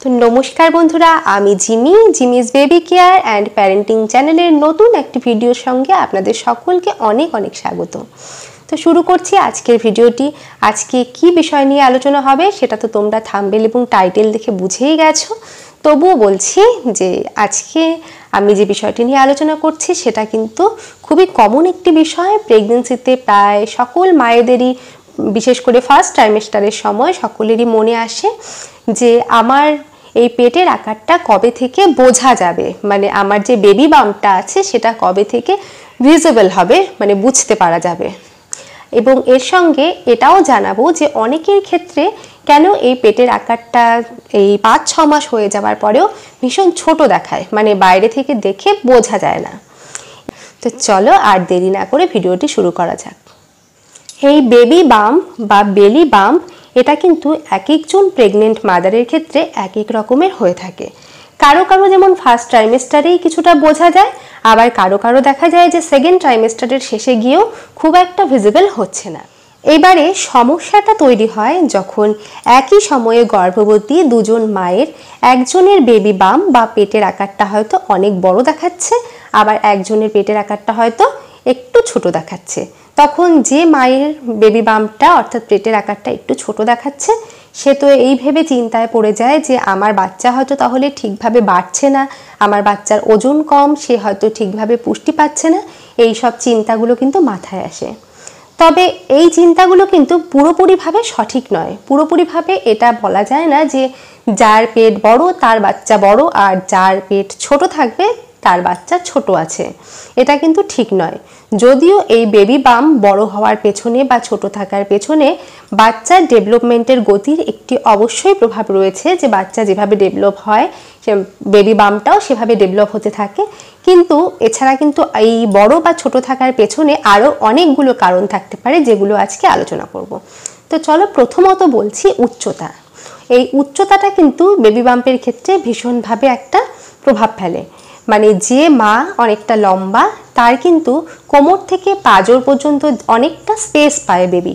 তো নমস্কার বন্ধুরা, আমি Jimmy's baby care and parenting চ্যানেলের নতুন একটি ভিডিওর সঙ্গে আপনাদের সকলকে অনেক অনেক স্বাগত। তো শুরু করছি আজকের ভিডিওটি। আজকে কি বিষয় নিয়ে আলোচনা হবে সেটা তো তোমরা থাম্বনেল এবং টাইটেল দেখে বুঝেই গেছো। তবুও বলছি যে আজকে আমি যে বিষয়টি নিয়ে আলোচনা করছি সেটা কিন্তু খুবই কমন একটি বিষয়। প্রেগনেন্সিতে প্রায় সকল মায়েদেরই, বিশেষ করে ফার্স্ট ট্রাইমেস্টারের সময় সকলেরই মনে আসে যে আমার এই পেটের আকারটা কবে থেকে বোঝা যাবে, মানে আমার যে বেবি বাম্পটা আছে সেটা কবে থেকে ভিজিবল হবে, মানে বুঝতে পারা যাবে। এবং এর সঙ্গে এটাও জানাবো যে অনেকের ক্ষেত্রে কেন এই পেটের আকারটা এই 5-6 মাস হয়ে যাওয়ার পরেও ভীষণ ছোট দেখায়, মানে বাইরে থেকে দেখে বোঝা যায় না। তো চলো আর দেরি না করে ভিডিওটি শুরু করা যাক। এই বেবি বাম্প বা বেলি বাম্প এটা কিন্তু এক একজন প্রেগনেন্ট মাদারের ক্ষেত্রে এক এক রকমের হয়ে থাকে। কারো কারো যেমন ফার্স্ট ট্রাইমেস্টারেই কিছুটা বোঝা যায়, আবার কারো কারো দেখা যায় যে সেকেন্ড ট্রাইমেস্টারের শেষে গিয়েও খুব একটা ভিজিবল হচ্ছে না। এবারে সমস্যাটা তৈরি হয় যখন একই সময়ে গর্ভবতী দুজন মায়ের একজনের বেবি বাম্প বা পেটের আকারটা হয়তো অনেক বড় দেখাচ্ছে, আবার একজনের পেটের আকারটা হয়তো একটু ছোট দেখাচ্ছে। তখন যে মায়ের বেবি বাম্পটা অর্থাৎ পেটের আকারটা একটু ছোট দেখাচ্ছে সে তো এই ভেবে চিন্তায় পড়ে যায় যে আমার বাচ্চা হয়তো তাহলে ঠিকভাবে বাড়ছে না, আমার বাচ্চার ওজন কম, সে হয়তো ঠিকভাবে পুষ্টি পাচ্ছে না। এই সব চিন্তাগুলো কিন্তু মাথায় আসে। তবে এই চিন্তাগুলো কিন্তু পুরোপুরিভাবে সঠিক নয়। পুরোপুরিভাবে এটা বলা যায় না যে যার পেট বড় তার বাচ্চা বড় আর যার পেট ছোট থাকবে তার বাচ্চা ছোট আছে, এটা কিন্তু ঠিক নয়। যদিও এই বেবি বাম্প বড় হওয়ার পেছনে বা ছোট থাকার পেছনে বাচ্চার ডেভেলপমেন্টের গতির একটি অবশ্যই প্রভাব রয়েছে, যে বাচ্চা যেভাবে ডেভেলপ হয় বেবি বাম্পটাও সেভাবে ডেভেলপ হতে থাকে। কিন্তু এছাড়া কিন্তু এই বড় বা ছোট থাকার পেছনে আরও অনেকগুলো কারণ থাকতে পারে, যেগুলো আজকে আলোচনা করব। তো চলো প্রথমত বলছি উচ্চতা। এই উচ্চতাটা কিন্তু বেবি বাম্পের ক্ষেত্রে ভীষণভাবে একটা প্রভাব ফেলে। মানে যে মা অনেকটা লম্বা তার কিন্তু কোমর থেকে পাঁজর পর্যন্ত অনেকটা স্পেস পায় বেবি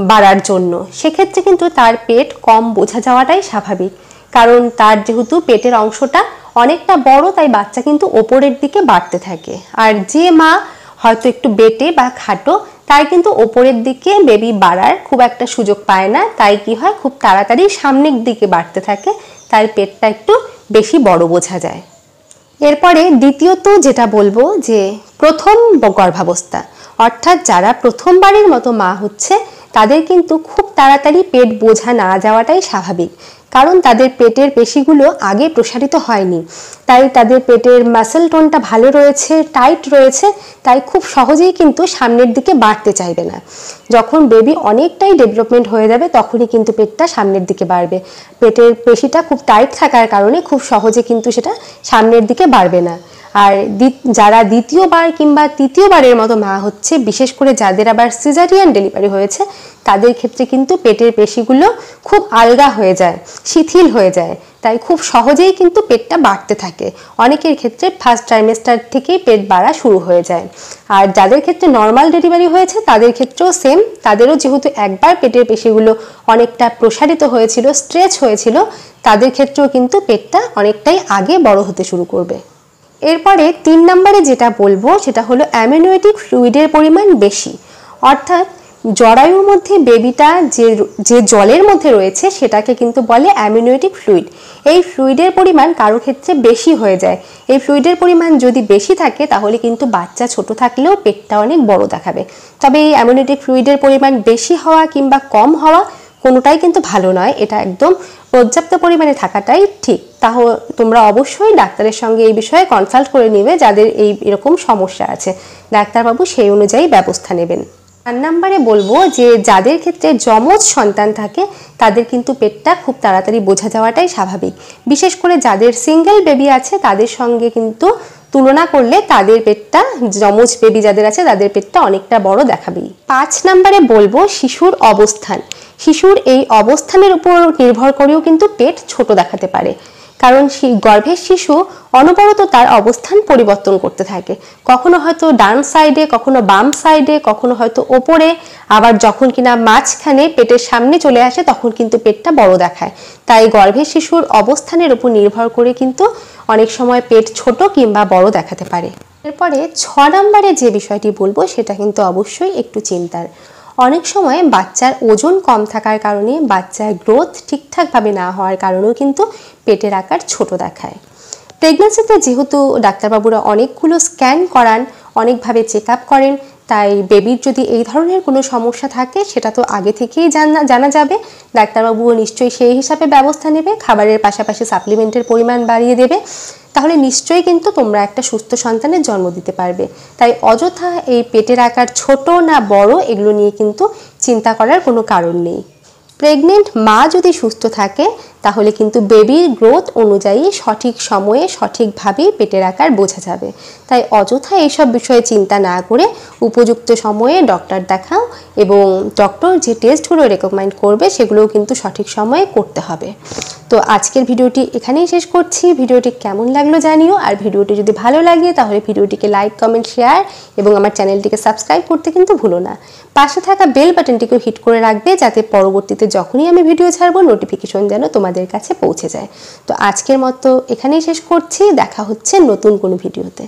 বাড়ার জন্য, সেক্ষেত্রে কিন্তু তার পেট কম বোঝা যাওয়াটাই স্বাভাবিক। কারণ তার যেহেতু পেটের অংশটা অনেকটা বড়, তাই বাচ্চা কিন্তু ওপরের দিকে বাড়তে থাকে। আর যে মা হয়তো একটু বেটে বা খাটো তার কিন্তু ওপরের দিকে বেবি বাড়ার খুব একটা সুযোগ পায় না, তাই কি হয় খুব তাড়াতাড়ি সামনের দিকে বাড়তে থাকে, তার পেটটা একটু বেশি বড় বোঝা যায়। এরপরে দ্বিতীয়ত যেটা বলবো যে প্রথম গর্ভাবস্থা, অর্থাৎ যারা প্রথমবারের মতো মা হচ্ছে তাদের কিন্তু খুব তাড়াতাড়ি পেট বোঝা না যাওয়াটাই স্বাভাবিক। কারণ তাদের পেটের পেশিগুলো আগে প্রসারিত হয়নি, তাই তাদের পেটের মাসেল টোনটা ভালো রয়েছে, টাইট রয়েছে, তাই খুব সহজেই কিন্তু সামনের দিকে বাড়তে চাইবে না। যখন বেবি অনেকটাই ডেভেলপমেন্ট হয়ে যাবে তখনই কিন্তু পেটটা সামনের দিকে বাড়বে। পেটের পেশিটা খুব টাইট থাকার কারণে খুব সহজে কিন্তু সেটা সামনের দিকে বাড়বে না। আর যারা দ্বিতীয়বার কিংবা তৃতীয়বারের মতো মা হচ্ছে, বিশেষ করে যাদের আবার সিজারিয়ান ডেলিভারি হয়েছে, তাদের ক্ষেত্রে কিন্তু পেটের পেশিগুলো খুব আলগা হয়ে যায়, শিথিল হয়ে যায়, তাই খুব সহজেই কিন্তু পেটটা বাড়তে থাকে। অনেকের ক্ষেত্রে ফার্স্ট ট্রাইমেস্টার থেকেই পেট বাড়া শুরু হয়ে যায়। আর যাদের ক্ষেত্রে নর্মাল ডেলিভারি হয়েছে তাদের ক্ষেত্রেও সেম, তাদেরও যেহেতু একবার পেটের পেশিগুলো অনেকটা প্রসারিত হয়েছিল, স্ট্রেচ হয়েছিল, তাদের ক্ষেত্রেও কিন্তু পেটটা অনেকটাই আগে বড় হতে শুরু করবে। এরপরে 3 নম্বরে যেটা বলবো সেটা হলো অ্যামনিওটিক ফ্লুইডের পরিমাণ বেশি। অর্থাৎ জরায়ুর মধ্যে বেবিটা যে জলের মধ্যে রয়েছে সেটাকে কিন্তু বলে অ্যামনিওটিক ফ্লুইড। এই ফ্লুইডের পরিমাণ কারো ক্ষেত্রে বেশি হয়ে যায়। এই ফ্লুইডের পরিমাণ যদি বেশি থাকে তাহলে কিন্তু বাচ্চা ছোট থাকলেও পেটটা অনেক বড় দেখাবে। তবে এই অ্যামনিওটিক ফ্লুইডের পরিমাণ বেশি হওয়া কিংবা কম হওয়া কোনোটাই কিন্তু ভালো নয়, এটা একদম পর্যাপ্ত পরিমাণে থাকাটাই ঠিক। তাহলে তোমরা অবশ্যই ডাক্তারের সঙ্গে এই বিষয়ে কনসাল্ট করে নেবে, যাদের এরকম সমস্যা আছে ডাক্তারবাবু সেই অনুযায়ী ব্যবস্থা নেবেন। 4 নম্বরে বলবো যে যাদের ক্ষেত্রে যমজ সন্তান থাকে তাদের কিন্তু পেটটা খুব তাড়াতাড়ি বোঝা যাওয়াটাই স্বাভাবিক। বিশেষ করে যাদের সিঙ্গেল বেবি আছে তাদের সঙ্গে কিন্তু তুলনা করলে তাদের পেটটা, যমজ বেবি যাদের আছে তাদের পেটটা অনেকটা বড় দেখাবেই। 5 নম্বরে বলবো শিশুর অবস্থান। শিশুর এই অবস্থানের উপর নির্ভর করেও কিন্তু পেট ছোট দেখাতে পারে। কারণ গর্ভের শিশু অনবরত তার অবস্থান পরিবর্তন করতে থাকে, কখনো হয়তো ডান সাইডে, কখনো বাম সাইডে, কখনো হয়তো ওপরে, আবার যখন কিনা মাঝখানে পেটের সামনে চলে আসে তখন কিন্তু পেটটা বড় দেখায়। তাই গর্ভের শিশুর অবস্থানের উপর নির্ভর করে কিন্তু অনেক সময় পেট ছোট কিংবা বড় দেখাতে পারে। এরপরে 6 নম্বরে যে বিষয়টি বলবো সেটা কিন্তু অবশ্যই একটু চিন্তার। অনেক সময় বাচ্চার ওজন কম থাকার কারণে, বাচ্চার গ্রোথ ঠিকঠাকভাবে না হওয়ার কারণেও কিন্তু পেটের আকার ছোট দেখায়। প্রেগন্যান্সিতে যেহেতু ডাক্তারবাবুরা অনেকগুলো স্ক্যান করান, অনেকভাবে চেক আপ করেন, তাই বেবির যদি এই ধরনের কোনো সমস্যা থাকে সেটা তো আগে থেকেই জানা যাবে। ডাক্তারবাবুও নিশ্চয়ই সেই হিসাবে ব্যবস্থা নেবে, খাবারের পাশাপাশি সাপ্লিমেন্টের পরিমাণ বাড়িয়ে দেবে, তাহলে নিশ্চয়ই কিন্তু তোমরা একটা সুস্থ সন্তানের জন্ম দিতে পারবে। তাই অযথা এই পেটের আকার ছোট না বড় এগুলো নিয়ে কিন্তু চিন্তা করার কোনো কারণ নেই। প্রেগনেন্ট মা যদি সুস্থ থাকে তাহলে কিন্তু বেবির গ্রোথ অনুযায়ী সঠিক সময়ে সঠিকভাবেই পেটের আকার বোঝা যাবে। তাই অযথা এইসব বিষয়ে চিন্তা না করে উপযুক্ত সময়ে ডক্টর দেখাও, এবং ডক্টর যে টেস্টগুলো রেকমেন্ড করবে সেগুলোও কিন্তু সঠিক সময়ে করতে হবে। তো আজকের ভিডিওটি এখানেই শেষ করছি। ভিডিওটি কেমন লাগলো জানিও, আর ভিডিওটি যদি ভালো লাগে তাহলে ভিডিওটিকে লাইক, কমেন্ট, শেয়ার এবং আমার চ্যানেলটিকে সাবস্ক্রাইব করতে কিন্তু ভুলো না। পাশে থাকা বেল বাটনটিকেও হিট করে রাখবে, যাতে পরবর্তীতে যখনই আমি ভিডিও ছাড়বো নোটিফিকেশন যেন তোমাদের কাছে পৌঁছে যায়। তো আজকের মতো এখানেই শেষ করছি, দেখা হচ্ছে নতুন কোনো ভিডিওতে।